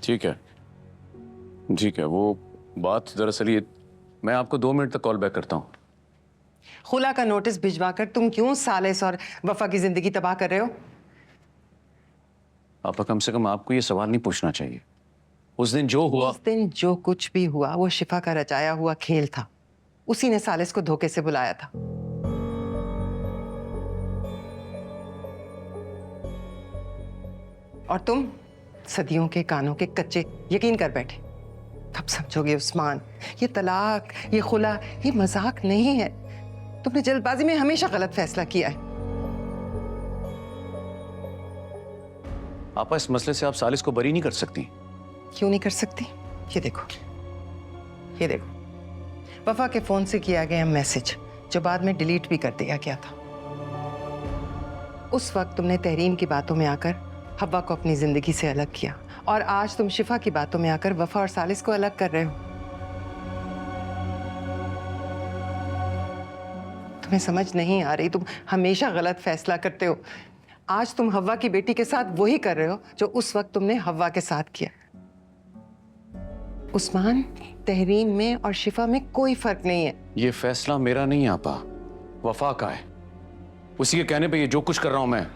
ठीक है, ठीक है। वो बात दरअसल ये, मैं आपको 2 मिनट तक कॉल बैक करता हूँ। खुला का नोटिस भिजवाकर तुम क्यों सालिस और वफा की जिंदगी तबाह कर रहे हो? आपा, कम से कम आपको ये सवाल नहीं पूछना चाहिए। उस दिन जो हुआ, उस दिन जो कुछ भी हुआ वो शिफा का रचाया हुआ खेल था। उसी ने सालिस को धोखे से बुलाया था। और तुम सदियों के कानों के कच्चे यकीन कर बैठे। कब समझोगे उस्मान, ये तलाक, ये खुला, ये मजाक नहीं है। तुमने जल्दबाजी में हमेशा गलत फैसला किया है। आपा, इस मसले से आप सालिस को बरी नहीं कर सकती। क्यों नहीं कर सकती? ये देखो, ये देखो, वफा के फोन से किया गया मैसेज जो बाद में डिलीट भी कर दिया गया था। उस वक्त तुमने तहरीन की बातों में आकर हव्वा को अपनी जिंदगी से अलग किया, और आज तुम शिफा की बातों में आकर वफा और सालिस को अलग कर रहे हो। तुम्हें समझ नहीं आ रही? तुम हमेशा गलत फैसला करते हो। आज तुम हव्वा की बेटी के साथ वही कर रहे हो जो उस वक्त तुमने हव्वा के साथ किया। उस्मान, तहरीन में और शिफा में कोई फर्क नहीं है। ये फैसला मेरा नहीं आपा, वफा का है। उसी के कहने पे ये जो कुछ कर रहा हूं मैं।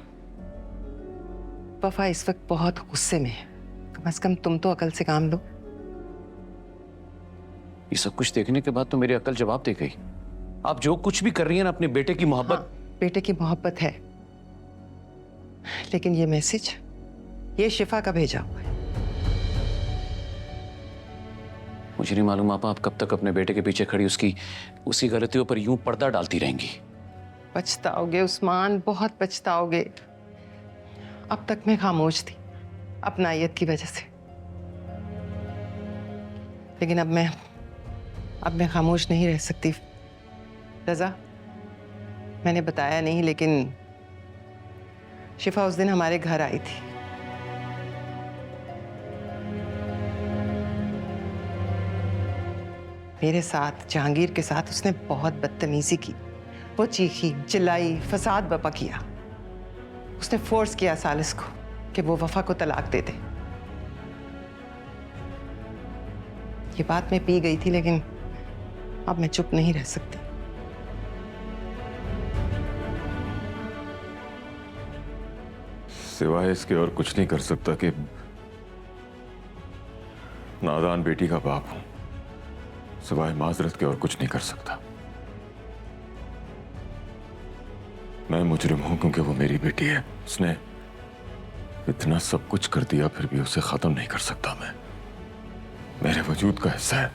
वफा इस वक्त बहुत गुस्से में है। कम से कम तुम तो अकल से काम लो। ये सब कुछ देखने के बाद तो मेरी अकल जवाब दे गई। आप जो कुछ भी कर रही हैं ना, अपने बेटे की मोहब्बत। हाँ, बेटे की मोहब्बत है, लेकिन ये मैसेज, ये शिफा का भेजा हुआ है। मुझे नहीं मालूम आपा, आप कब तक अपने बेटे के पीछे खड़ी उसी गलतियों पर यूं पर्दा डालती रहेंगी। पछताओगे उस्मान, बहुत पछताओगे। अब तक मैं खामोश थी अपनायत की वजह से, लेकिन अब मैं खामोश नहीं रह सकती। रजा, मैंने बताया नहीं, लेकिन शिफा उस दिन हमारे घर आई थी। मेरे साथ, जहांगीर के साथ उसने बहुत बदतमीजी की। वो चीखी, चिल्लाई, फसाद बपा किया। उसने फोर्स किया सालिस को कि वो वफा को तलाक दे दे। ये बात मैं पी गई थी, लेकिन अब मैं चुप नहीं रह सकती। सिवाय इसके और कुछ नहीं कर सकता कि नादान बेटी का बाप हूं। सिवाय माजरत के और कुछ नहीं कर सकता। मैं मुजरिम हूं क्योंकि वो मेरी बेटी है। उसने इतना सब कुछ कर दिया, फिर भी उसे खत्म नहीं कर सकता मैं। मेरे वजूद का हिस्सा है।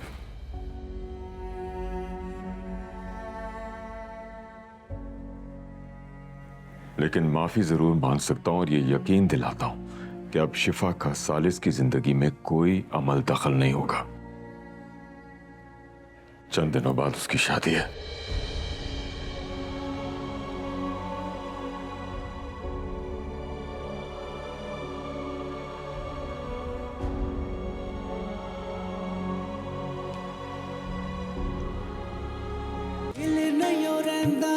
लेकिन माफी जरूर मांग सकता हूं और ये यकीन दिलाता हूं कि अब शिफा का सालिस की जिंदगी में कोई अमल दखल नहीं होगा। चंद दिनों बाद उसकी शादी है। दिल नहीं रहंदा